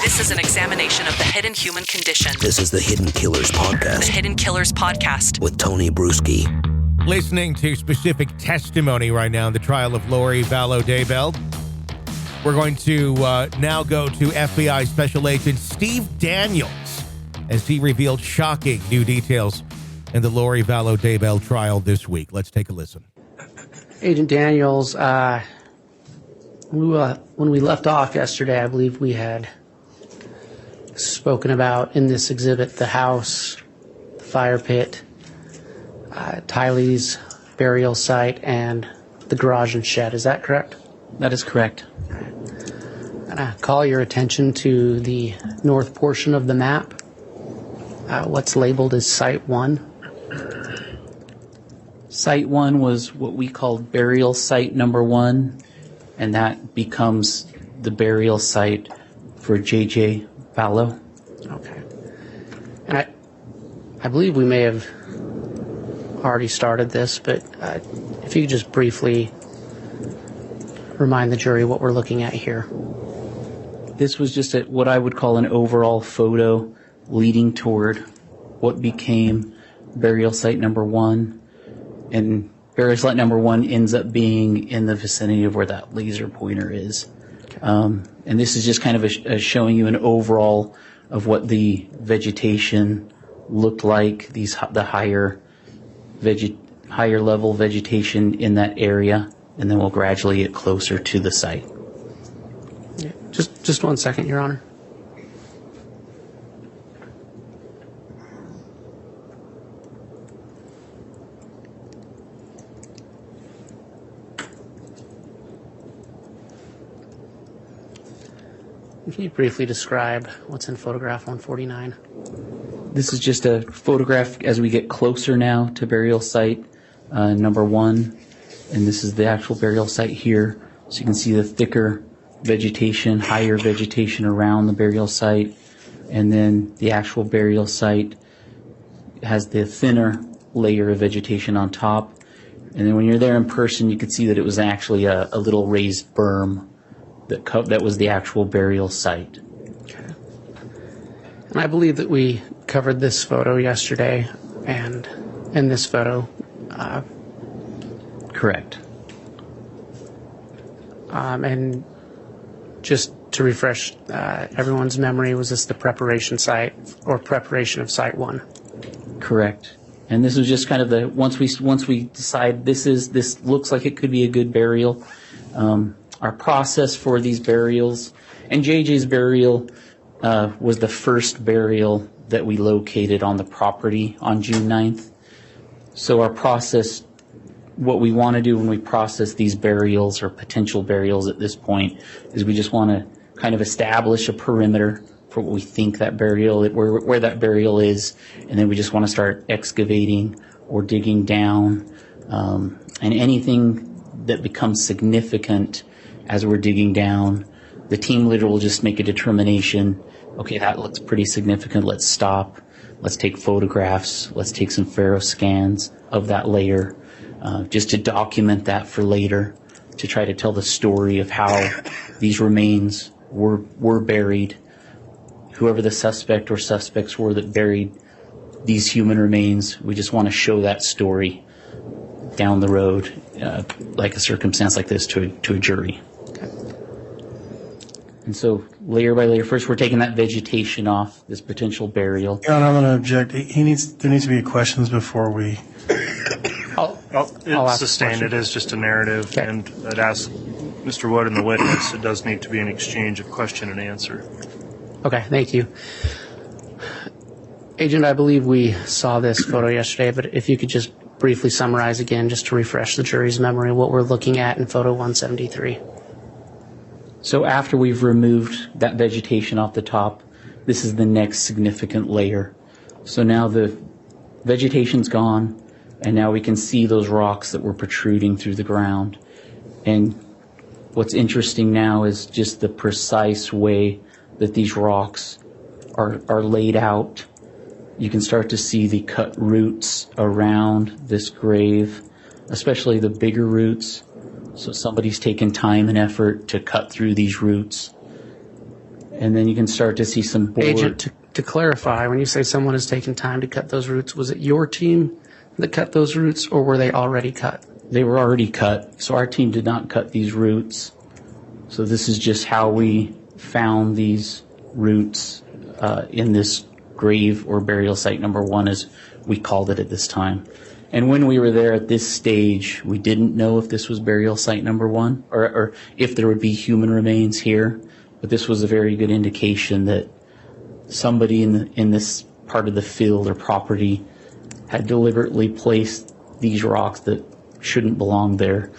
This is an examination of the hidden human condition. This is the Hidden Killers Podcast. The Hidden Killers Podcast. With Tony Bruschi. Listening to specific testimony right now in the trial of Lori Vallow Daybell. We're going to now go to FBI Special Agent Steve Daniels as he revealed shocking new details in the Lori Vallow Daybell trial this week. Let's take a listen. Agent Daniels, when we left off yesterday, I believe we had spoken about in this exhibit the house, the fire pit, Tylee's burial site, and the garage and shed. Is that correct? That is correct. I'm going to call your attention to the north portion of the map. What's labeled as Site 1. Site 1 was what we called burial site number 1, and that becomes the burial site for J.J. Vallow. Okay. And I believe we may have already started this, but if you could just briefly remind the jury what we're looking at here. This was just what I would call an overall photo leading toward what became burial site number 1. And burial site number 1 ends up being in the vicinity of where that laser pointer is. Okay. And this is just kind of showing you an overall of what the vegetation looked like, the higher level vegetation in that area, and then we'll gradually get closer to the site. Yeah. Just 1 second, Your Honor. Can you briefly describe what's in photograph 149? This is just a photograph as we get closer now to burial site number 1, and this is the actual burial site here. So you can see the thicker vegetation, higher vegetation around the burial site, and then the actual burial site has the thinner layer of vegetation on top. And then when you're there in person, you can see that it was actually a little raised berm that was the actual burial site. Okay. And I believe that we covered this photo yesterday, and in this photo. Correct. And just to refresh everyone's memory, was this the preparation site or preparation of Site 1? Correct. And this was just kind of once we decide this looks like it could be a good burial. Our process for these burials, and JJ's burial was the first burial that we located on the property on June 9th. So our process, what we want to do when we process these burials or potential burials at this point, is we just want to kind of establish a perimeter for what we think that burial, where that burial is, and then we just want to start excavating or digging down, and anything that becomes significant as we're digging down, the team leader will just make a determination, okay, that looks pretty significant, let's stop, let's take photographs, let's take some faro scans of that layer, just to document that for later, to try to tell the story of how these remains were buried, whoever the suspect or suspects were that buried these human remains. We just want to show that story down the road, like a circumstance like this, to a jury. And so, layer by layer, first we're taking that vegetation off this potential burial. Your Honor, I'm going to object. There needs to be questions before we. It's sustained. It is just a narrative, okay. And I'd ask Mr. Wood and the witness. It does need to be an exchange of question and answer. Okay, thank you. Agent, I believe we saw this photo yesterday, but if you could just briefly summarize again, just to refresh the jury's memory, what we're looking at in photo 173. So after we've removed that vegetation off the top, this is the next significant layer. So now the vegetation's gone, and now we can see those rocks that were protruding through the ground. And what's interesting now is just the precise way that these rocks are laid out. You can start to see the cut roots around this grave, especially the bigger roots. So somebody's taken time and effort to cut through these roots. And then you can start to see some board. Agent, to clarify, when you say someone has taken time to cut those roots, was it your team that cut those roots, or were they already cut? They were already cut, so our team did not cut these roots. So this is just how we found these roots in this grave or burial site number 1, as we called it at this time. And when we were there at this stage, we didn't know if this was burial site number 1 or if there would be human remains here. But this was a very good indication that somebody in this part of the field or property had deliberately placed these rocks that shouldn't belong there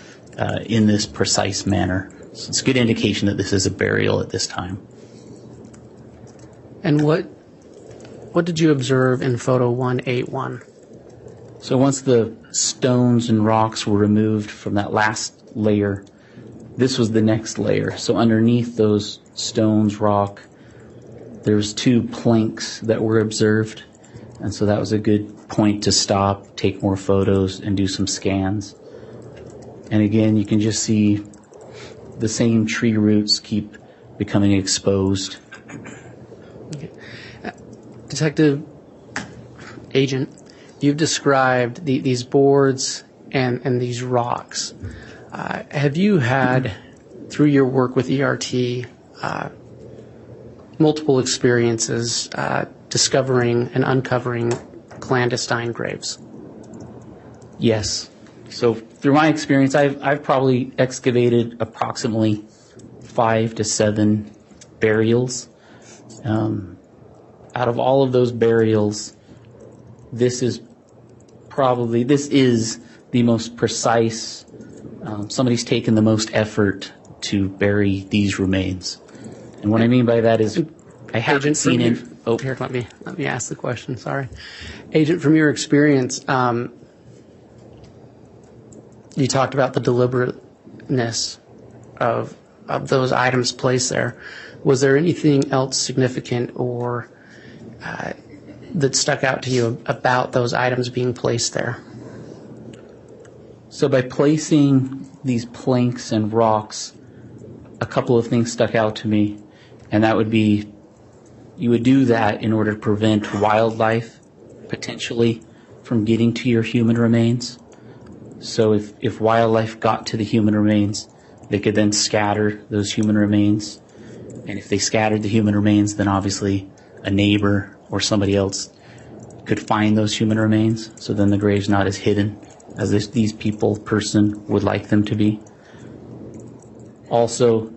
in this precise manner. So it's a good indication that this is a burial at this time. And what did you observe in photo 181? So once the stones and rocks were removed from that last layer, this was the next layer. So underneath those stones, rock, there's 2 planks that were observed. And so that was a good point to stop, take more photos, and do some scans. And again, you can just see the same tree roots keep becoming exposed. Okay. Detective Agent, you've described these boards and these rocks. Have you had, through your work with ERT, multiple experiences discovering and uncovering clandestine graves? Yes. So through my experience, I've probably excavated approximately 5 to 7 burials. Out of all of those burials, this is the most precise. Somebody's taken the most effort to bury these remains. And what I mean by that is I haven't seen it. Here, let me ask the question. Sorry. Agent, from your experience, you talked about the deliberateness of those items placed there. Was there anything else significant or that stuck out to you about those items being placed there? So by placing these planks and rocks, a couple of things stuck out to me, and that would be you would do that in order to prevent wildlife potentially from getting to your human remains. So if wildlife got to the human remains, they could then scatter those human remains. And if they scattered the human remains, then obviously a neighbor or somebody else could find those human remains. So then the grave's not as hidden as these person would like them to be. Also,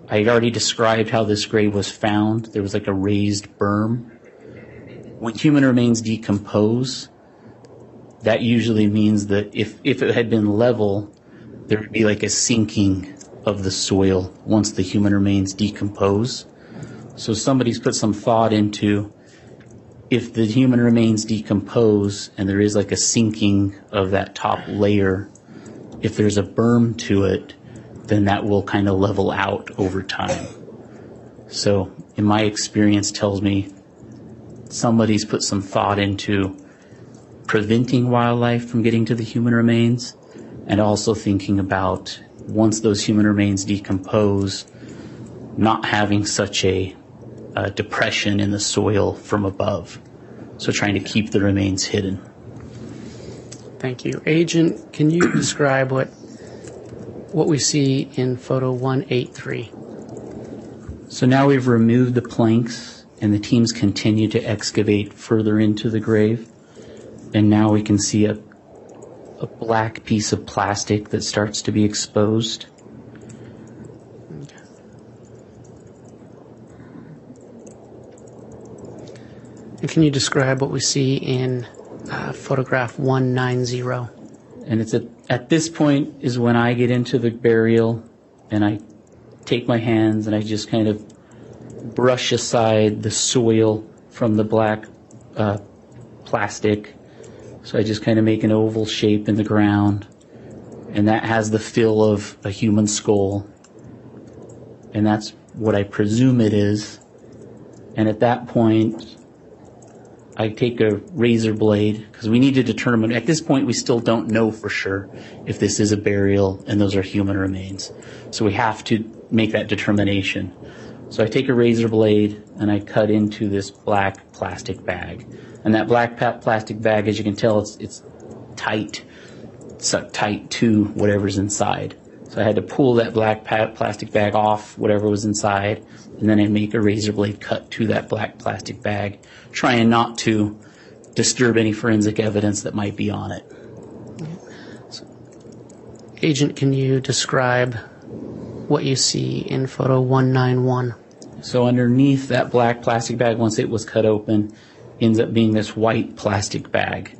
I had already described how this grave was found. There was like a raised berm. When human remains decompose, that usually means that if it had been level, there would be like a sinking of the soil once the human remains decompose. So somebody's put some thought into if the human remains decompose and there is like a sinking of that top layer, if there's a berm to it, then that will kind of level out over time. So in my experience tells me somebody's put some thought into preventing wildlife from getting to the human remains and also thinking about once those human remains decompose, not having such a depression in the soil from above. So trying to keep the remains hidden. Thank you. Agent, can you describe what we see in photo 183? So now we've removed the planks and the teams continue to excavate further into the grave. And now we can see a black piece of plastic that starts to be exposed. And can you describe what we see in photograph 190? And it's at this point is when I get into the burial and I take my hands and I just kind of brush aside the soil from the black plastic. So I just kind of make an oval shape in the ground, and that has the feel of a human skull. And that's what I presume it is. And at that point, I take a razor blade, because we need to determine, at this point we still don't know for sure if this is a burial and those are human remains. So we have to make that determination. So I take a razor blade and I cut into this black plastic bag. And that black plastic bag, as you can tell, it's tight, sucked tight to whatever's inside. So I had to pull that black plastic bag off whatever was inside, and then I make a razor blade cut to that black plastic bag, trying not to disturb any forensic evidence that might be on it. Agent, can you describe what you see in photo 191? So underneath that black plastic bag, once it was cut open, ends up being this white plastic bag.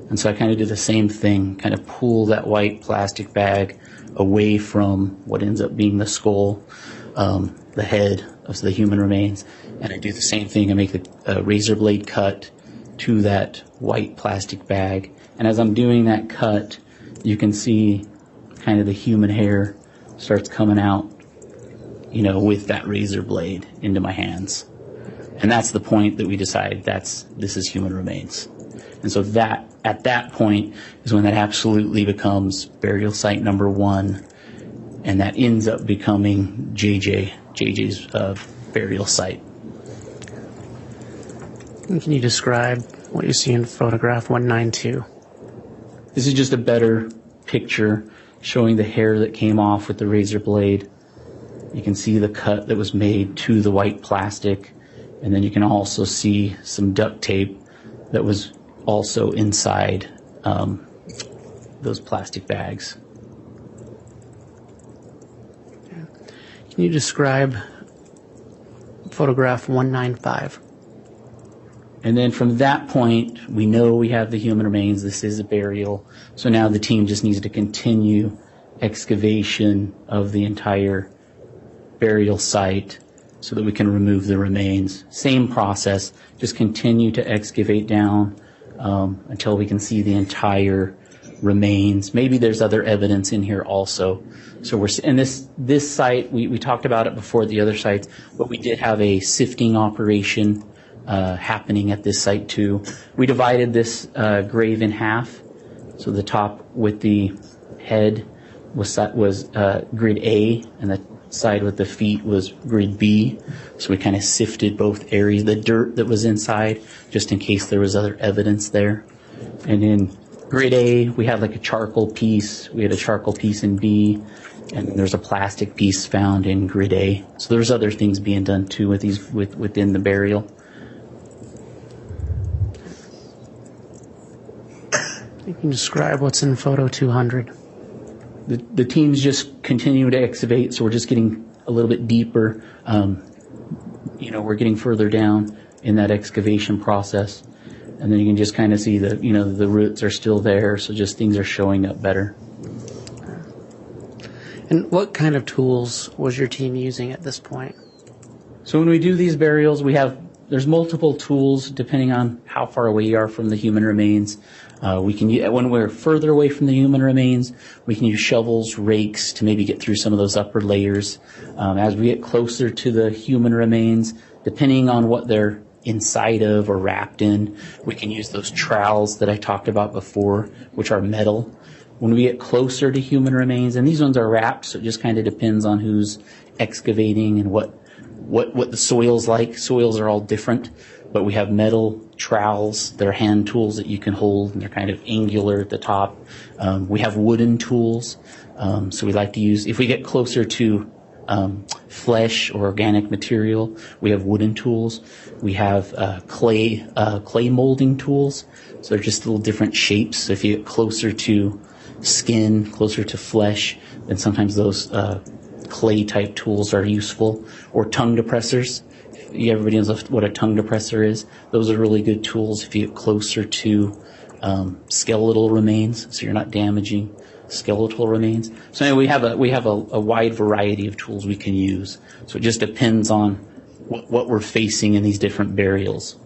And so I kind of do the same thing, kind of pull that white plastic bag away from what ends up being the skull, the head of the human remains. And I do the same thing. I make a razor blade cut to that white plastic bag. And as I'm doing that cut, you can see kind of the human hair starts coming out, with that razor blade into my hands. And that's the point that we decide this is human remains. And so that, at that point, is when that absolutely becomes burial site number 1, and that ends up becoming JJ's burial site. And can you describe what you see in photograph 192? This is just a better picture showing the hair that came off with the razor blade. You can see the cut that was made to the white plastic, and then you can also see some duct tape that was also inside those plastic bags. Can you describe photograph 195? And then from that point, we know we have the human remains. This is a burial. So now the team just needs to continue excavation of the entire burial site so that we can remove the remains. Same process, just continue to excavate down until we can see the entire remains. Maybe there's other evidence in here also. So this site, we talked about it before the other sites, but we did have a sifting operation happening at this site too. We divided this grave in half. So the top with the head was grid A, and the side with the feet was grid B. So we kind of sifted both areas, the dirt that was inside, just in case there was other evidence there. And in grid A, we had like a charcoal piece. We had a charcoal piece in B, and there's a plastic piece found in grid A. So there's other things being done too with these within the burial. You can describe what's in photo 200. The teams just continue to excavate, so we're just getting a little bit deeper. We're getting further down in that excavation process, and then you can just kind of see the roots are still there, so just things are showing up better. And what kind of tools was your team using at this point? So when we do these burials, there's multiple tools depending on how far away you are from the human remains. When we're further away from the human remains, we can use shovels, rakes to maybe get through some of those upper layers. As we get closer to the human remains, depending on what they're inside of or wrapped in, we can use those trowels that I talked about before, which are metal. When we get closer to human remains, and these ones are wrapped, so it just kind of depends on who's excavating and what the soil's like. Soils are all different, but we have metal trowels. They're hand tools that you can hold, and they're kind of angular at the top. We have wooden tools, so we like to use, if we get closer to flesh or organic material, we have wooden tools. We have clay molding tools, so they're just little different shapes. So if you get closer to skin, closer to flesh, then sometimes those clay type tools are useful. Or tongue depressors. Everybody knows what a tongue depressor is. Those are really good tools if you get closer to skeletal remains, so you're not damaging skeletal remains. So anyway, we have a wide variety of tools we can use. So it just depends on what we're facing in these different burials.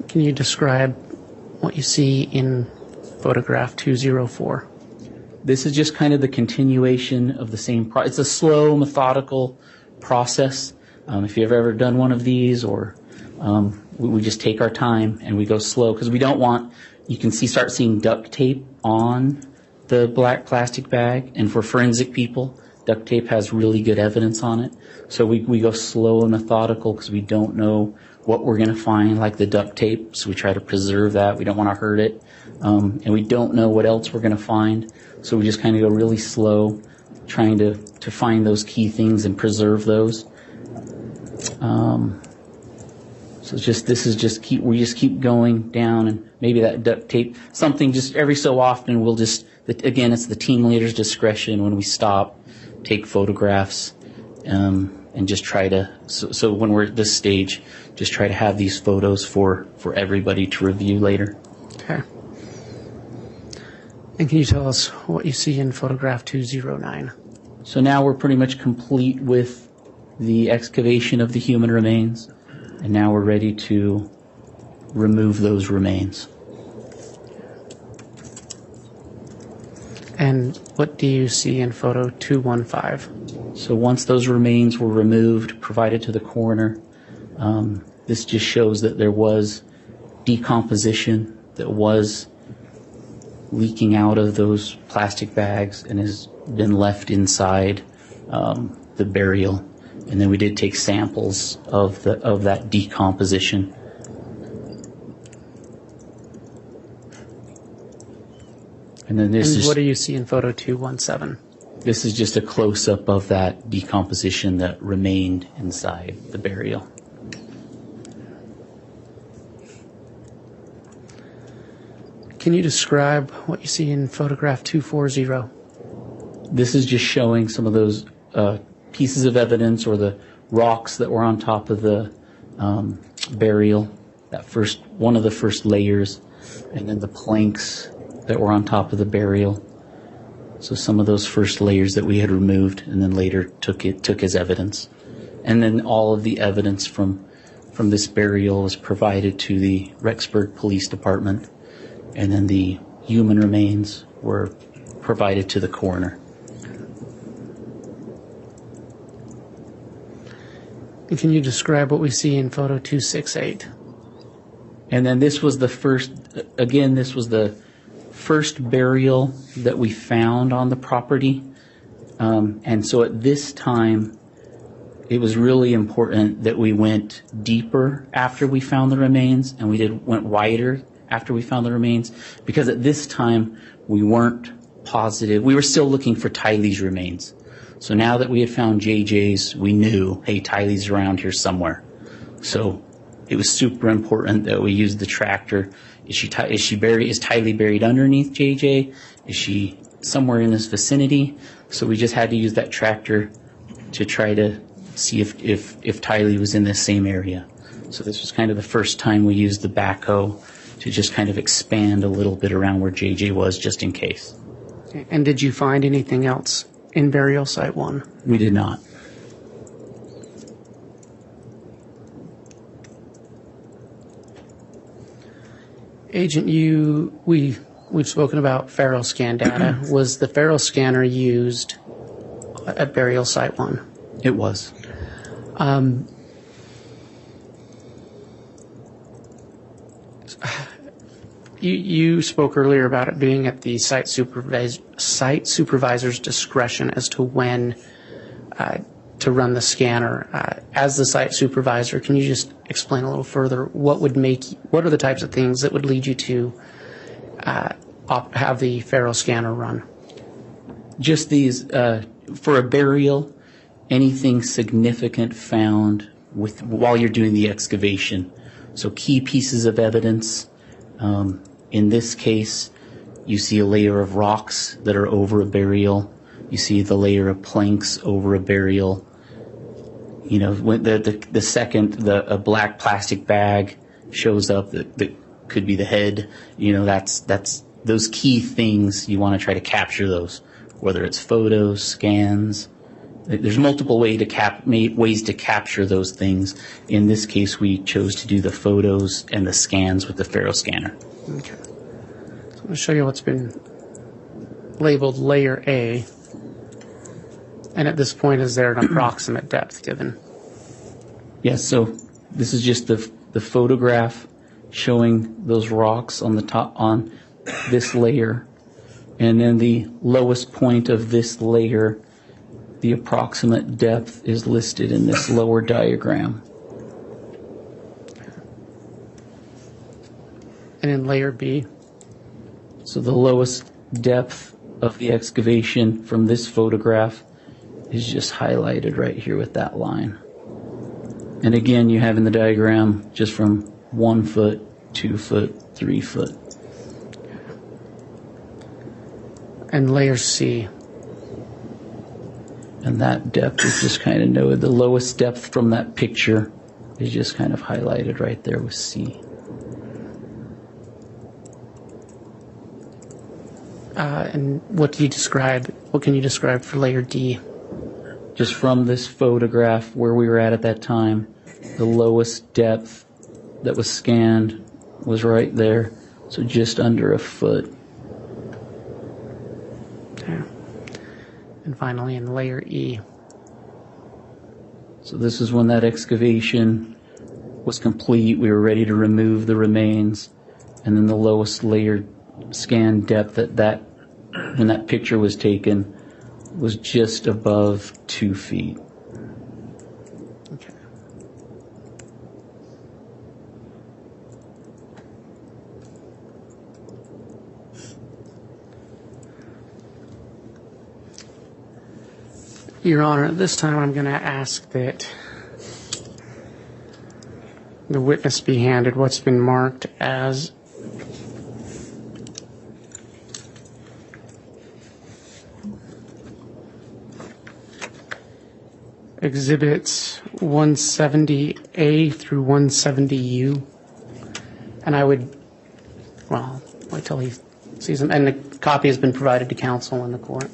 Can you describe what you see in photograph 204? This is just kind of the continuation of the same it's a slow, methodical process. If you've ever done one of these, or we just take our time and we go slow, because we don't want, you can start seeing duct tape on the black plastic bag, and for forensic people, Duct tape has really good evidence on it. So we go slow and methodical because we don't know what we're going to find, like the duct tape. So we try to preserve that. We don't want to hurt it. And we don't know what else we're going to find. So we just kind of go really slow, trying to find those key things and preserve those. So we just keep going down, and maybe that duct tape, something just every so often we'll just, again, it's the team leader's discretion when we stop, take photographs, and just try to, so when we're at this stage, just try to have these photos for everybody to review later. Okay. And can you tell us what you see in photograph 209? So now we're pretty much complete with the excavation of the human remains, and now we're ready to remove those remains. And what do you see in photo 215? So once those remains were removed, provided to the coroner, this just shows that there was decomposition that was leaking out of those plastic bags and has been left inside the burial. And then we did take samples of that decomposition. And then what do you see in photo 217? This is just a close-up of that decomposition that remained inside the burial. Can you describe what you see in photograph 240? This is just showing some of those pieces of evidence, or the rocks that were on top of the burial, one of the first layers, and then the planks that were on top of the burial. So some of those first layers that we had removed and then later took as evidence. And then all of the evidence from this burial was provided to the Rexburg Police Department, and then the human remains were provided to the coroner. And can you describe what we see in photo 268? And then this was the first burial that we found on the property. And so at this time, it was really important that we went deeper after we found the remains, and went wider after we found the remains, because at this time we weren't positive. We were still looking for Tylee's remains. So now that we had found JJ's, we knew, hey, Tylee's around here somewhere. So it was super important that we used the tractor. Is Tylee buried underneath JJ? Is she somewhere in this vicinity? So we just had to use that tractor to try to see if Tylee was in this same area. So this was kind of the first time we used the backhoe to just kind of expand a little bit around where JJ was, just in case. And did you find anything else in burial site 1? We did not. Agent, we've spoken about Faro scan data. Was the Faro scanner used at burial site 1? It was. You spoke earlier about it being at the site supervisor's discretion as to when to run the scanner. As the site supervisor, can you just explain a little further what are the types of things that would lead you to have the Faro scanner run? Just these, for a burial, anything significant found while you're doing the excavation. So key pieces of evidence. In this case, you see a layer of rocks that are over a burial. You see the layer of planks over a burial. You know, when a black plastic bag shows up that could be the head. You know, that's those key things. You want to try to capture those, whether it's photos, scans. There's multiple ways to capture those things. In this case, we chose to do the photos and the scans with the Faro scanner. Okay. So I'm going to show you what's been labeled layer A. And at this point, is there an approximate depth given? Yes, so this is just the photograph showing those rocks on the top, on this layer. And then the lowest point of this layer, The approximate depth is listed in this lower diagram. And in layer B? So the lowest depth of the excavation from this photograph is just highlighted right here with that line. And again, you have in the diagram just from 1 foot, 2 foot, 3 foot. And layer C? And that depth is just kind of noted. The lowest depth from that picture is just kind of highlighted right there with C. And what can you describe for layer D? Just from this photograph where we were at that time, the lowest depth that was scanned was right there, so just under a foot. Okay. And finally in layer E? So this is when that excavation was complete. We were ready to remove the remains, and then the lowest layer scan depth when that picture was taken was just above 2 feet. Okay. Your Honor, at this time I'm going to ask that the witness be handed what's been marked as Exhibits 170A through 170U. And I would, well, wait till he sees them. And the copy has been provided to counsel in the court.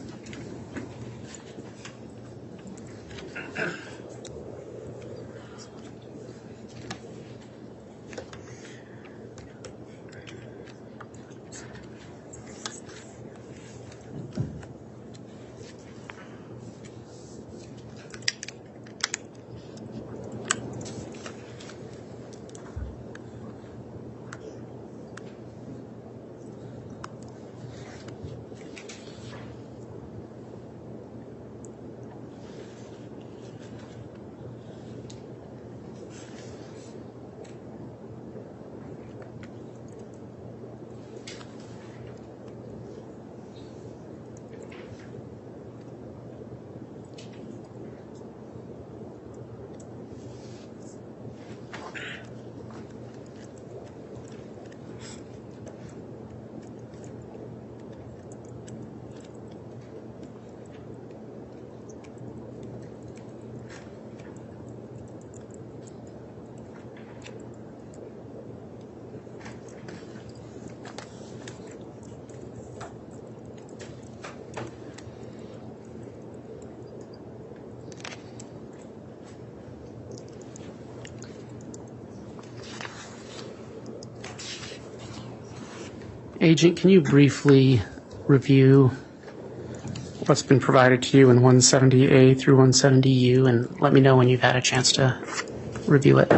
Agent, can you briefly review what's been provided to you in 170A through 170U and let me know when you've had a chance to review it?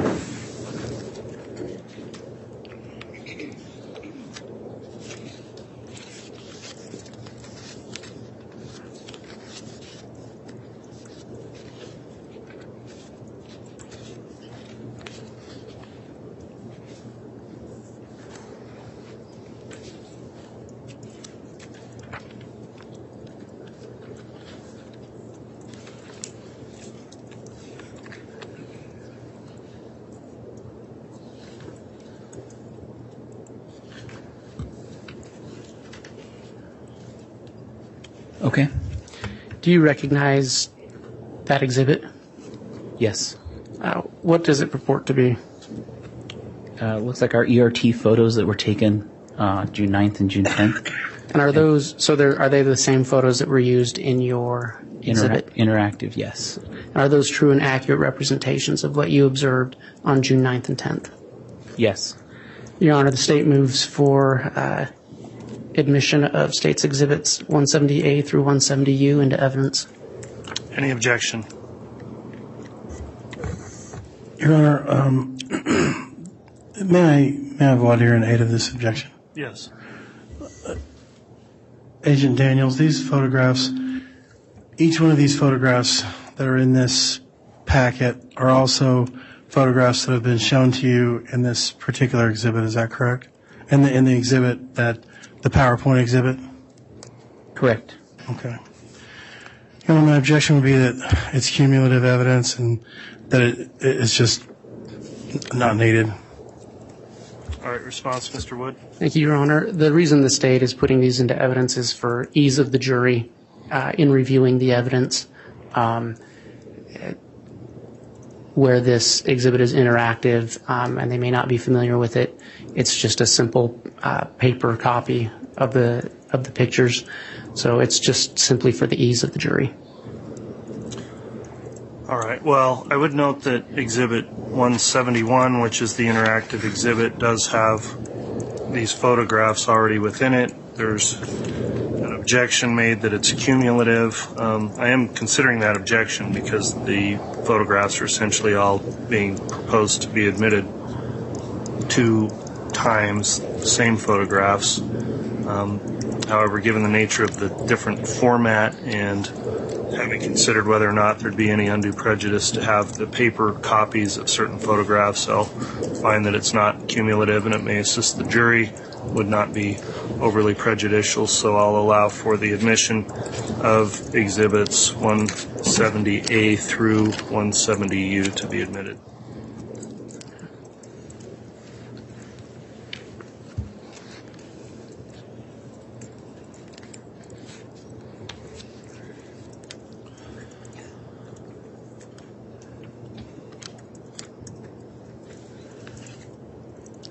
Okay. Do you recognize that exhibit? Yes. What does it purport to be? Looks like our ERT photos that were taken June 9th and June 10th. And are those, are they the same photos that were used in your exhibit? Interactive, yes. Are those true and accurate representations of what you observed on June 9th and 10th? Yes. Your Honor, the state moves for admission of state's exhibits 170A through 170U into evidence. Any objection? Your Honor, may I voir dire in aid of this objection? Yes. Agent Daniels, these photographs each one of these photographs that are in this packet are also photographs that have been shown to you in this particular exhibit. Is that correct? In the exhibit, the PowerPoint exhibit? Correct. Okay. My objection would be that it's cumulative evidence and that it's just not needed. All right, response, Mr. Wood. Thank you, Your Honor. The reason the state is putting these into evidence is for ease of the jury in reviewing the evidence. Where this exhibit is interactive and they may not be familiar with it, it's just a simple paper copy of the pictures. So it's just simply for the ease of the jury. All right. Well, I would note that Exhibit 171, which is the interactive exhibit, does have these photographs already within it. There's an objection made that it's cumulative. I am considering that objection because the photographs are essentially all being proposed to be admitted 2 times, the same photographs. However, given the nature of the different format and having considered whether or not there'd be any undue prejudice to have the paper copies of certain photographs, I'll find that it's not cumulative and it may assist the jury, would not be overly prejudicial, so I'll allow for the admission of exhibits 170A through 170U to be admitted.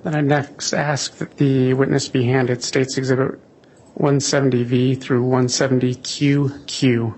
Then I next ask that the witness be handed State's Exhibit 170V through 170QQ.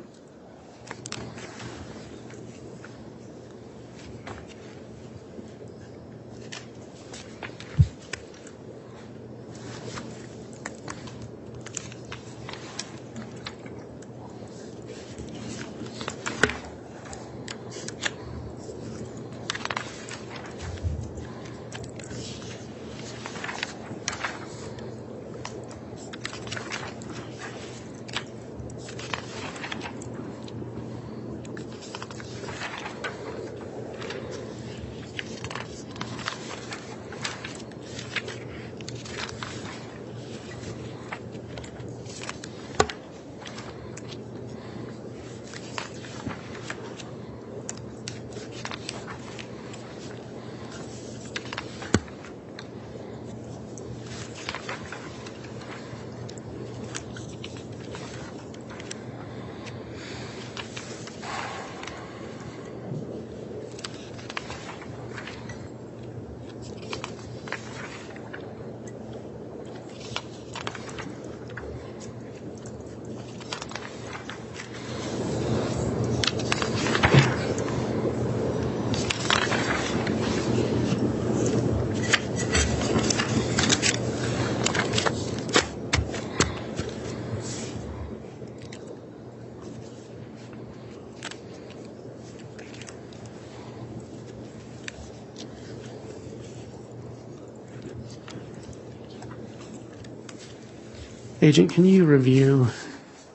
Agent, can you review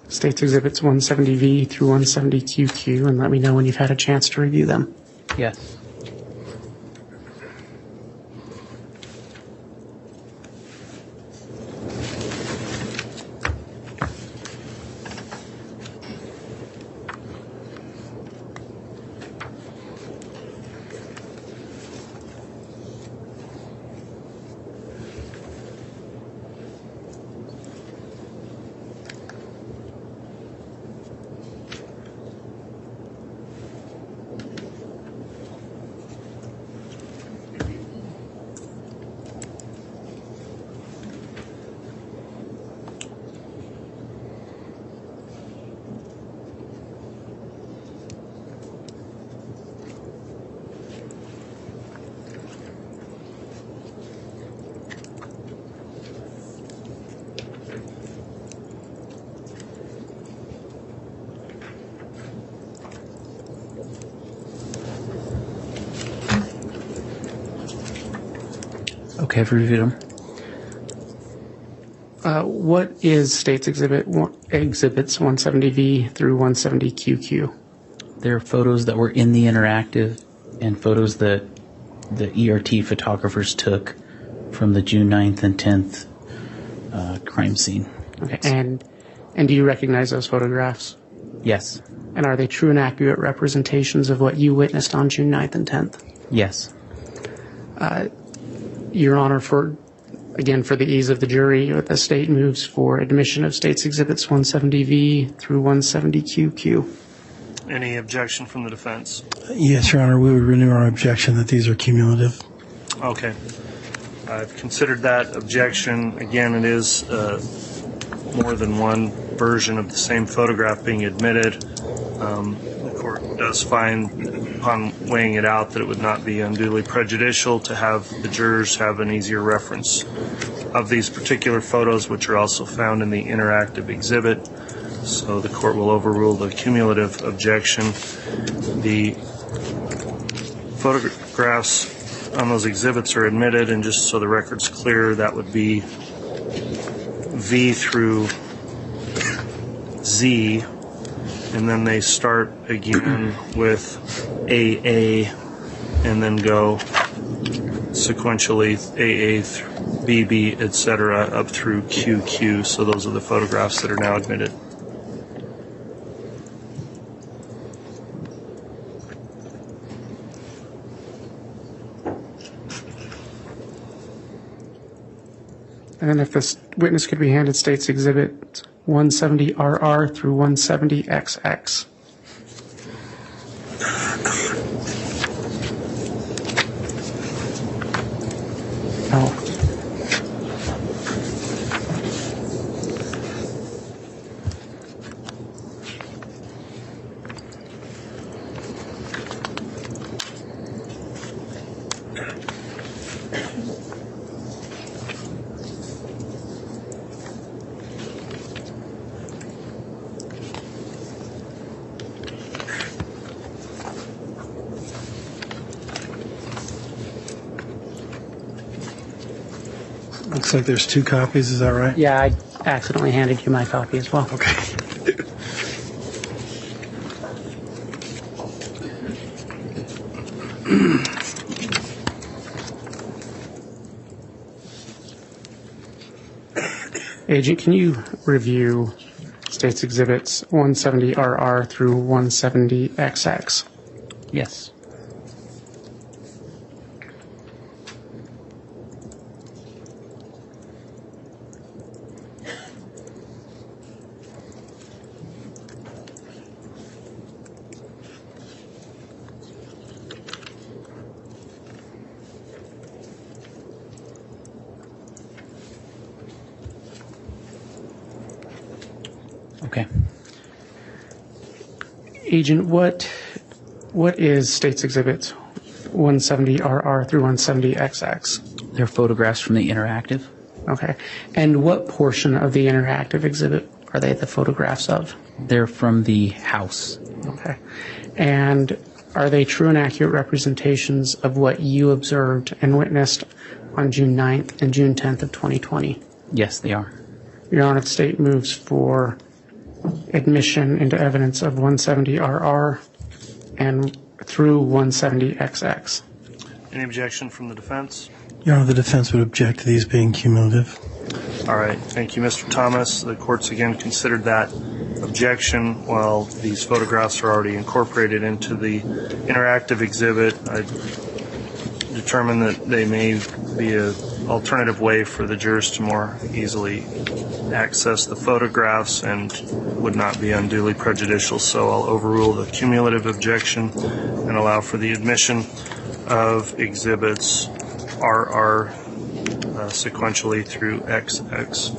State's Exhibits 170V through 170QQ and let me know when you've had a chance to review them? Yes. Okay, I've reviewed them. What is State's Exhibit exhibits 170V through 170QQ? There are photos that were in the interactive and photos that the ERT photographers took from the June 9th and 10th crime scene. Okay. And do you recognize those photographs? Yes. And are they true and accurate representations of what you witnessed on June 9th and 10th? Yes. Your Honor, for the ease of the jury, the state moves for admission of state's exhibits 170V through 170QQ. Any objection from the defense? Yes, Your Honor, we would renew our objection that these are cumulative. Okay. I've considered that objection. Again, it is more than one version of the same photograph being admitted. The court does find, upon weighing it out, that it would not be unduly prejudicial to have the jurors have an easier reference of these particular photos, which are also found in the interactive exhibit. So the court will overrule the cumulative objection. The photographs on those exhibits are admitted, and just so the record's clear, that would be V through Z, and then they start again with AA and then go sequentially AA, BB, etc. up through QQ. So those are the photographs that are now admitted. And then if this witness could be handed state's exhibit 170RR through 170XX. Oh. Looks like there's 2 copies, is that right? Yeah, I accidentally handed you my copy as well. Okay. Agent, can you review state's exhibits 170RR through 170XX? Yes. Okay. Agent, what is state's exhibits 170RR through 170XX? They're photographs from the interactive. Okay. And what portion of the interactive exhibit are they the photographs of? They're from the house. Okay. And are they true and accurate representations of what you observed and witnessed on June 9th and June 10th of 2020? Yes, they are. Your Honor, the state moves for admission into evidence of 170RR and through 170XX. Any objection from the defense? Your Honor, the defense would object to these being cumulative. All right. Thank you, Mr. Thomas. The court's again considered that objection. While these photographs are already incorporated into the interactive exhibit, I determined that they may be an alternative way for the jurors to more easily access the photographs and would not be unduly prejudicial. So I'll overrule the cumulative objection and allow for the admission of exhibits RR sequentially through XX.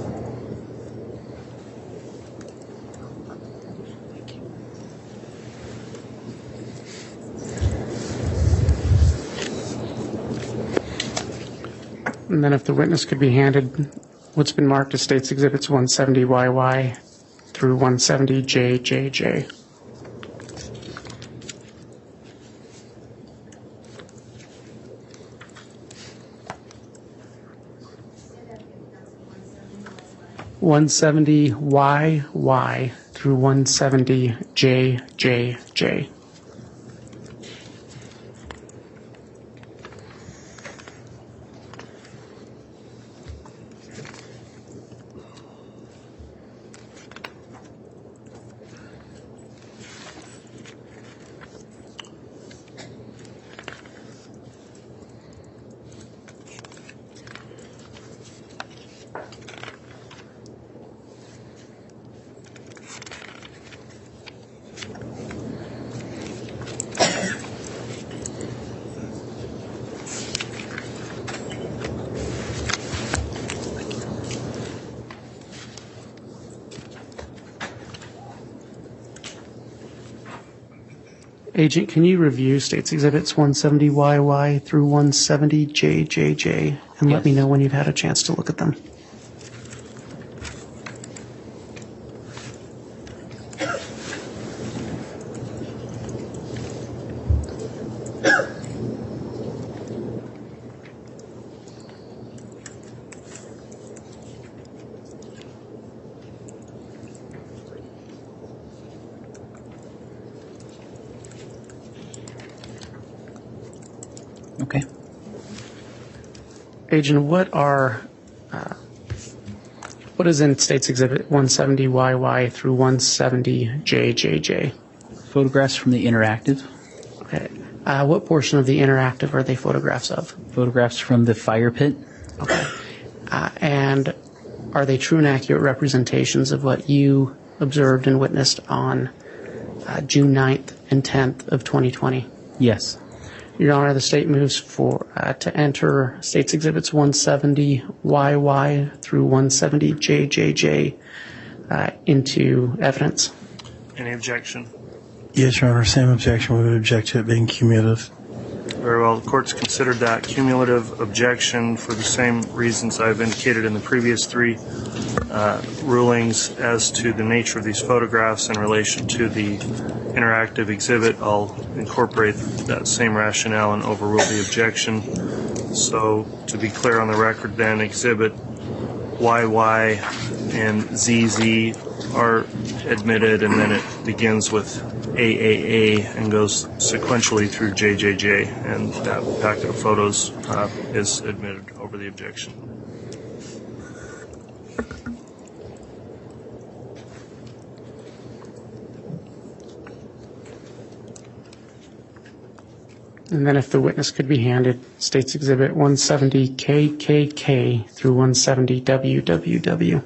And then if the witness could be handed what's been marked as state's exhibits 170YY through 170JJJ. 170YY through 170JJJ. Agent, can you review States Exhibits 170YY through 170JJJ and let me know when you've had a chance to look at them? Okay. Agent, what is in States Exhibit 170YY through 170JJJ? Photographs from the interactive. Okay. What portion of the interactive are they photographs of? Photographs from the fire pit. Okay. And are they true and accurate representations of what you observed and witnessed on June 9th and 10th of 2020? Yes. Your Honor, the state moves to enter States Exhibits 170YY through 170JJJ into evidence. Any objection? Yes, Your Honor, same objection. We would object to it being cumulative. Very well. The court's considered that cumulative objection for the same reasons I've indicated in the previous three rulings as to the nature of these photographs in relation to the interactive exhibit. I'll incorporate that same rationale and overrule the objection. So to be clear on the record then, exhibit YY and ZZ are admitted, and then it begins with AAA and goes sequentially through JJJ, and that packet of photos is admitted over the objection. And then if the witness could be handed States Exhibit 170KKK through 170WWW.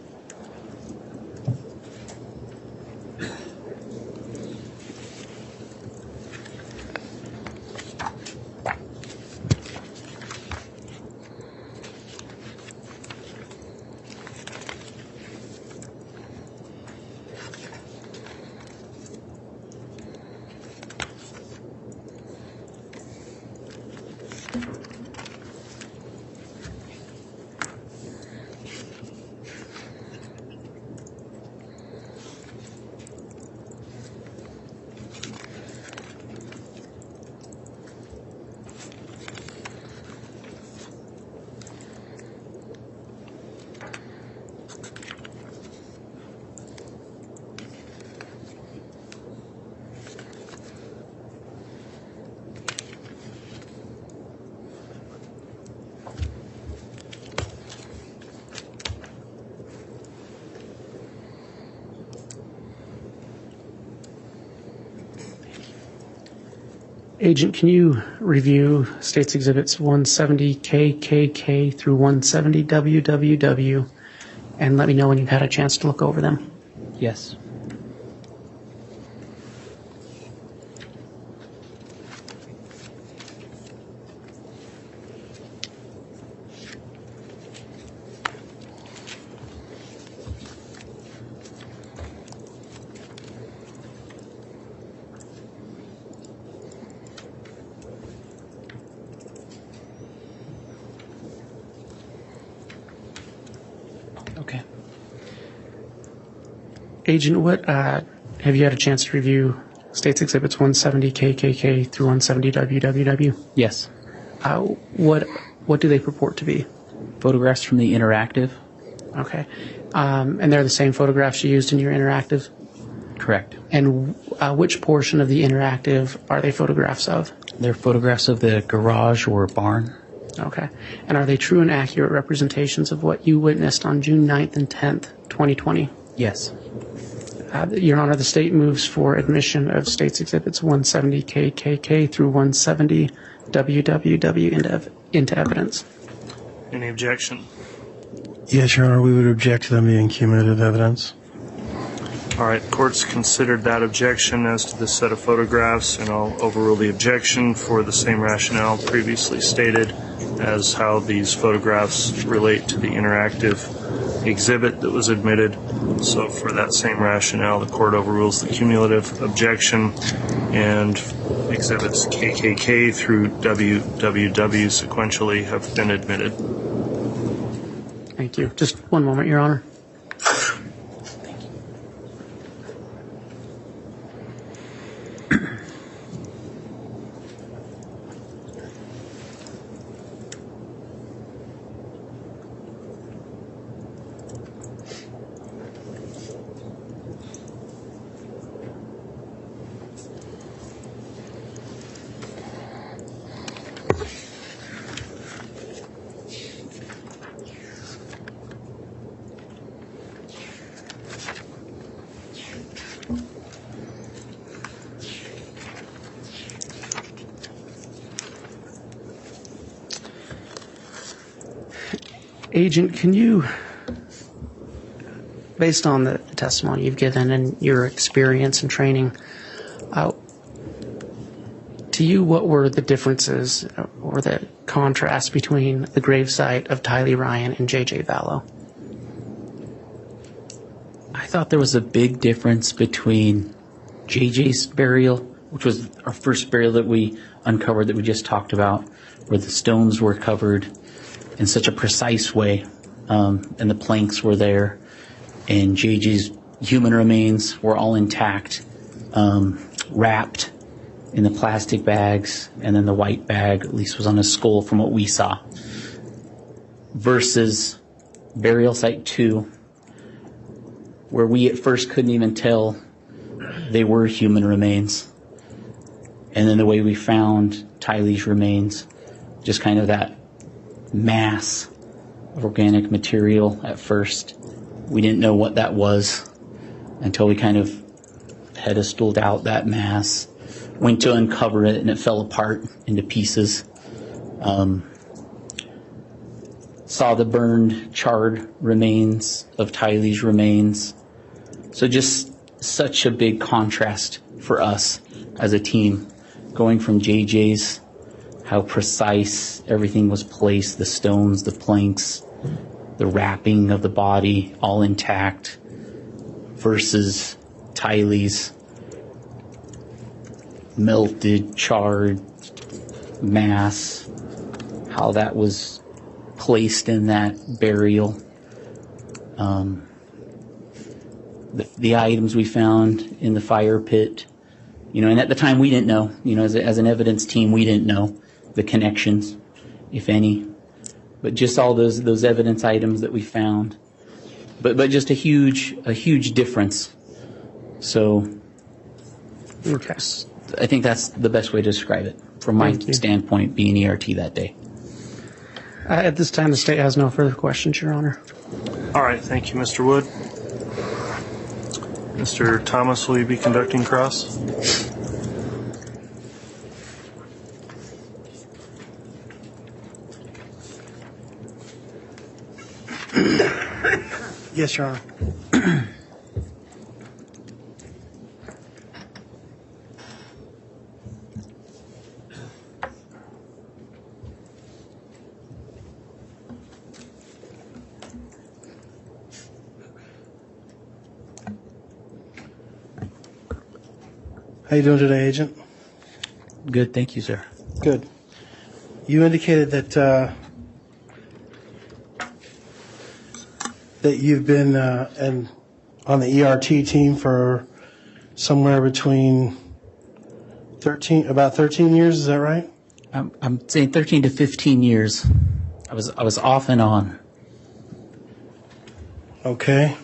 Agent, can you review States Exhibits 170KKK through 170WWW and let me know when you've had a chance to look over them? Yes. Okay. Agent, what have you had a chance to review States Exhibits 170KKK through 170WWW? Yes. What do they purport to be? Photographs from the interactive. Okay. And they're the same photographs you used in your interactive? Correct. And which portion of the interactive are they photographs of? They're photographs of the garage or barn. Okay. And are they true and accurate representations of what you witnessed on June 9th and 10th, 2020? Yes. Your Honor, the state moves for admission of State's Exhibits 170 KKK through 170 WWW into evidence. Any objection? Yes, Your Honor, we would object to them being cumulative evidence. All right, court's considered that objection as to this set of photographs, and I'll overrule the objection for the same rationale previously stated as how these photographs relate to the interactive exhibit that was admitted. So for that same rationale, the court overrules the cumulative objection, and exhibits KKK through WWW sequentially have been admitted. Thank you. Just one moment, Your Honor. Agent, can you, based on the testimony you've given and your experience and training, to you, what were the differences or the contrast between the gravesite of Tylee Ryan and J.J. Vallow? I thought there was a big difference between JJ's burial, which was our first burial that we uncovered that we just talked about, where the stones were covered in such a precise way, and the planks were there, and JJ's human remains were all intact, wrapped in the plastic bags, and then the white bag at least was on his skull from what we saw, versus burial site 2, where we at first couldn't even tell they were human remains, and then the way we found Tylee's remains, just kind of that mass of organic material at first. We didn't know what that was until we kind of pedestaled out that mass, went to uncover it, and it fell apart into pieces. Saw the burned, charred remains of Tylee's remains. So just such a big contrast for us as a team, going from JJ's, how precise everything was placed, the stones, the planks, the wrapping of the body, all intact, versus Tylee's melted, charred mass, how that was placed in that burial. The items we found in the fire pit, and at the time we didn't know, as an evidence team, we didn't know the connections, if any, but just all those evidence items that we found, but just a huge difference. So, Okay. I think that's the best way to describe it from my standpoint, being ERT that day. At this time, the state has no further questions, Your Honor. All right, thank you, Mr. Wood. Mr. Thomas, will you be conducting cross? Yes, Your Honor. How you doing today, Agent? Good, thank you, sir. Good. You indicated that you've been on the ERT team for somewhere between about 13 years. Is that right? I'm saying 13 to 15 years. I was off and on. Okay.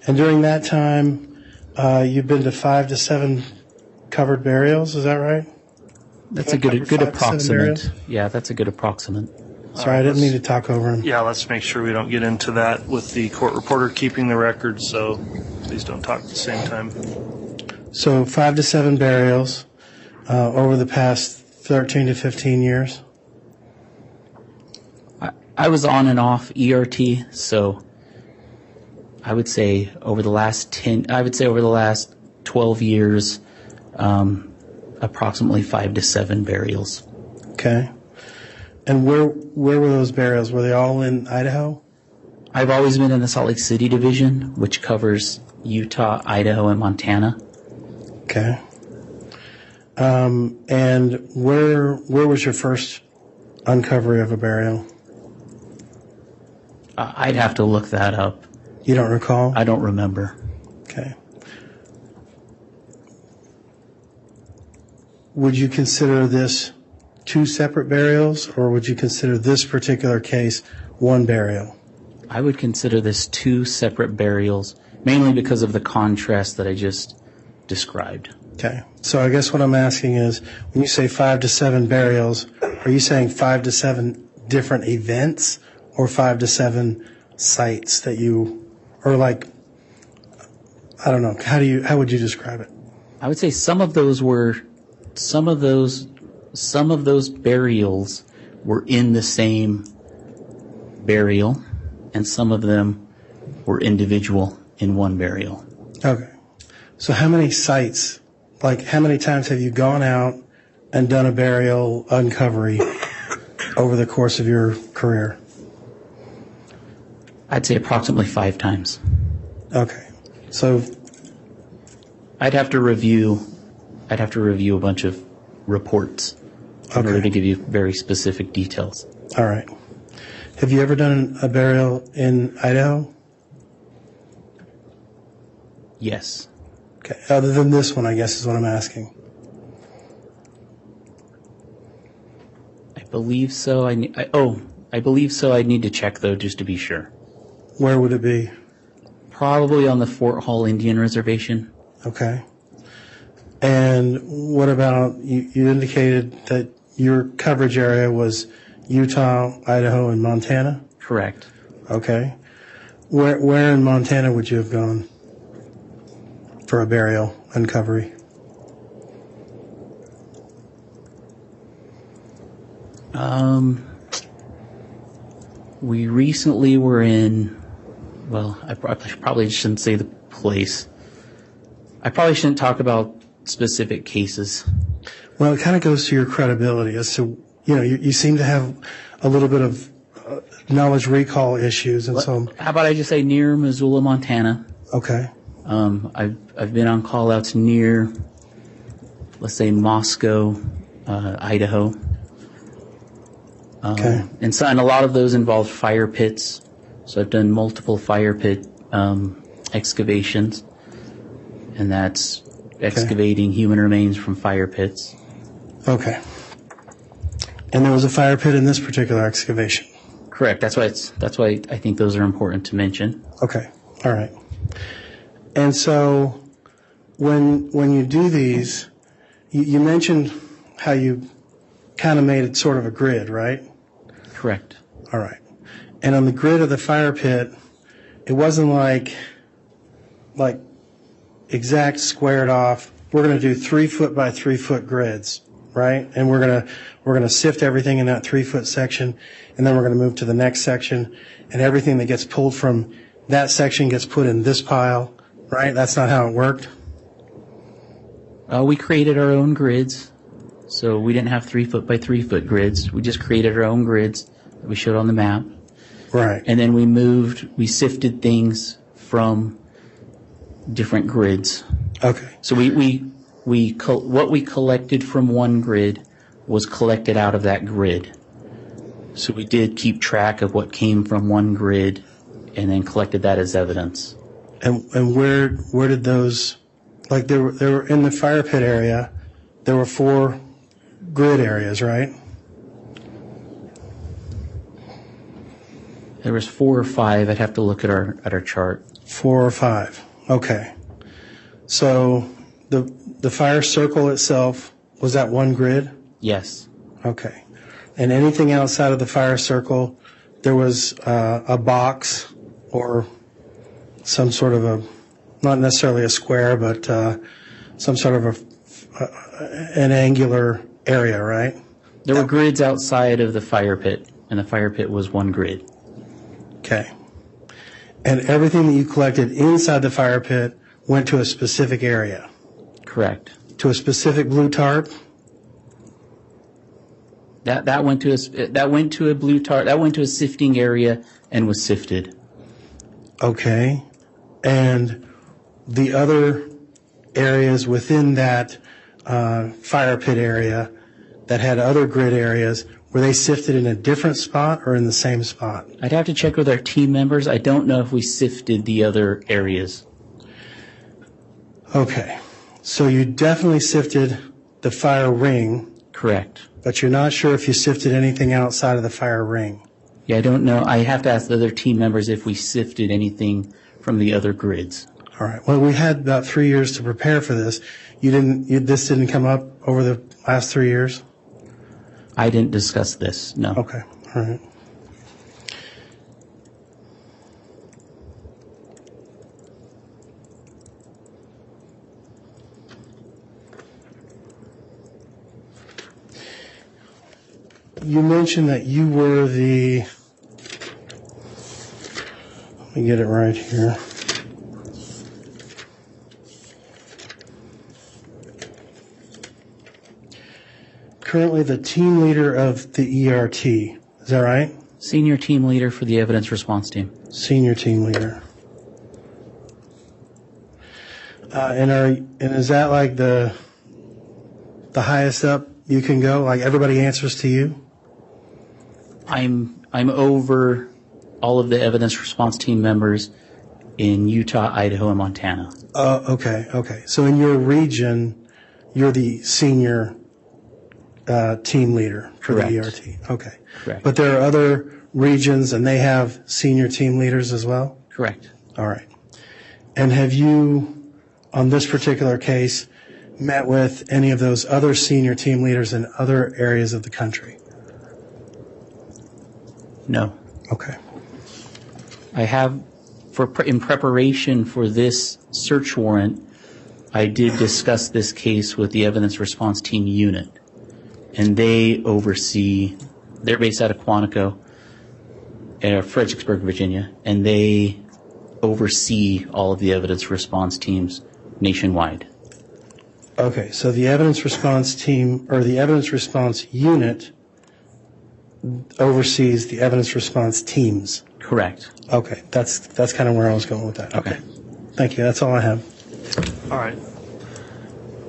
And during that time, you've been to 5 to 7 covered burials, is that right? That's a good 5 to 7 approximate. burials? Yeah, that's a good approximate. Sorry, I didn't mean to talk over him. Yeah, let's make sure we don't get into that with the court reporter keeping the records, so please don't talk at the same time. So 5 to 7 burials over the past 13 to 15 years? I was on and off ERT, so I would say over the last 12 years, approximately 5 to 7 burials. Okay. And where were those burials? Were they all in Idaho? I've always been in the Salt Lake City division, which covers Utah, Idaho, and Montana. Okay. And where was your first uncovery of a burial? I'd have to look that up. You don't recall? I don't remember. Okay. Would you consider this 2 separate burials, or would you consider this particular case 1 burial? I would consider this 2 separate burials, mainly because of the contrast that I just described. Okay. So I guess what I'm asking is, when you say 5 to 7 burials, are you saying 5 to 7 different events, or 5 to 7 sites that you, or like, I don't know, how would you describe it? I would say some of those burials were in the same burial, and some of them were individual in one burial. Okay. So how many sites, like how many times have you gone out and done a burial uncovery over the course of your career? I'd say approximately 5 times. Okay. So I'd have to review a bunch of reports in order to give you very specific details. all right. Have you ever done a burial in Idaho? Yes. Okay. Other than this one, I guess is what I'm asking. I believe so. I believe so. I'd need to check, though, just to be sure. Where would it be? Probably on the Fort Hall Indian Reservation. Okay. And what about, you indicated that your coverage area was Utah, Idaho, and Montana? Correct. Okay. Where in Montana would you have gone for a burial uncovery? We recently were in, well, I probably shouldn't say the place. I probably shouldn't talk about specific cases. Well, it kind of goes to your credibility as to, you seem to have a little bit of knowledge recall issues, and so. How about I just say near Missoula, Montana? Okay. I've been on call-outs near, let's say, Moscow, Idaho. Okay. And a lot of those involve fire pits. So I've done multiple fire pit excavations, and that's excavating human remains from fire pits. Okay. And there was a fire pit in this particular excavation. Correct. That's why I think those are important to mention. Okay. All right. And so when you do these, you mentioned how you kind of made it sort of a grid, right? Correct. All right. And on the grid of the fire pit, it wasn't like exact squared off. We're going to do 3 foot by 3 foot grids, right? And we're going to sift everything in that 3 foot section, and then we're going to move to the next section, and everything that gets pulled from that section gets put in this pile, right? That's not how it worked. We created our own grids, so we didn't have 3 foot by 3 foot grids. We just created our own grids that we showed on the map. Right. And then we sifted things from different grids. Okay. So what we collected from one grid was collected out of that grid. So we did keep track of what came from one grid and then collected that as evidence. And where did those, like they were in the fire pit area, there were 4 grid areas, right? There was 4 or 5. I'd have to look at our chart. 4 or 5. Okay. So the fire circle itself, was that one grid? Yes. Okay. And anything outside of the fire circle, there was a box or some sort of a, not necessarily a square, but some sort of an angular area, right? There were grids outside of the fire pit, and the fire pit was one grid. Okay. And everything that you collected inside the fire pit went to a specific area? Correct. To a specific blue tarp? That went to a blue tarp. That went to a sifting area and was sifted. Okay. And the other areas within that fire pit area that had other grid areas, were they sifted in a different spot or in the same spot? I'd have to check with our team members. I don't know if we sifted the other areas. Okay. So you definitely sifted the fire ring. Correct. But you're not sure if you sifted anything outside of the fire ring. Yeah, I don't know. I have to ask the other team members if we sifted anything from the other grids. All right. Well, we had about 3 years to prepare for this. This didn't come up over the last 3 years? I didn't discuss this, no. Okay. All right. You mentioned that you were the, let me get it right here. Currently the team leader of the ERT. Is that right? Senior team leader for the evidence response team. Senior team leader. And is that like the highest up you can go? Like everybody answers to you? I'm over all of the evidence response team members in Utah, Idaho, and Montana. Okay. So in your region, you're the senior team leader for Correct. the ERT. Okay. Correct. But there are other regions and they have senior team leaders as well? Correct. All right. And have you, on this particular case, met with any of those other senior team leaders in other areas of the country? No. Okay. I have, in preparation for this search warrant, I did discuss this case with the evidence response team unit, and they oversee, they're based out of Quantico, Fredericksburg, Virginia, and they oversee all of the evidence response teams nationwide. Okay, so the evidence response team, or the evidence response unit, oversees the evidence response teams. Correct. Okay, that's kind of where I was going with that. Okay. Thank you, that's all I have. All right.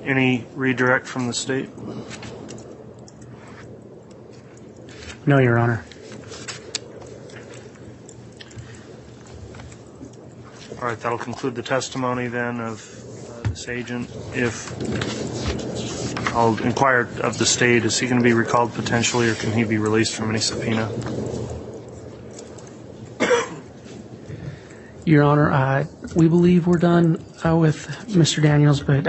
Any redirect from the state? No, Your Honor. All right, that'll conclude the testimony then of this agent. If I'll inquire of the state, is he going to be recalled potentially, or can he be released from any subpoena? Your Honor, we believe we're done with Mr. Daniels, but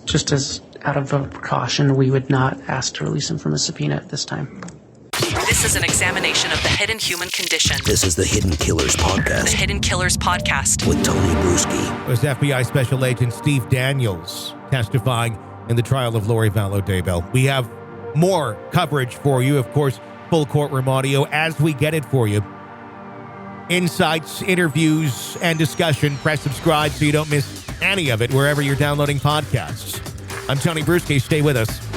just as out of a precaution, we would not ask to release him from a subpoena at this time. This is an examination of the hidden human condition. This is the Hidden Killers The Podcast Hidden Killers Podcast. with Tony Bruschi. It was FBI Special Agent Steve Daniels testifying in the trial of Lori Vallow Daybell. We have more coverage for you, of course, full courtroom audio as we get it for you. Insights, interviews, and discussion. Press subscribe so you don't miss any of it wherever you're downloading podcasts. I'm Tony Bruschi. Stay with us.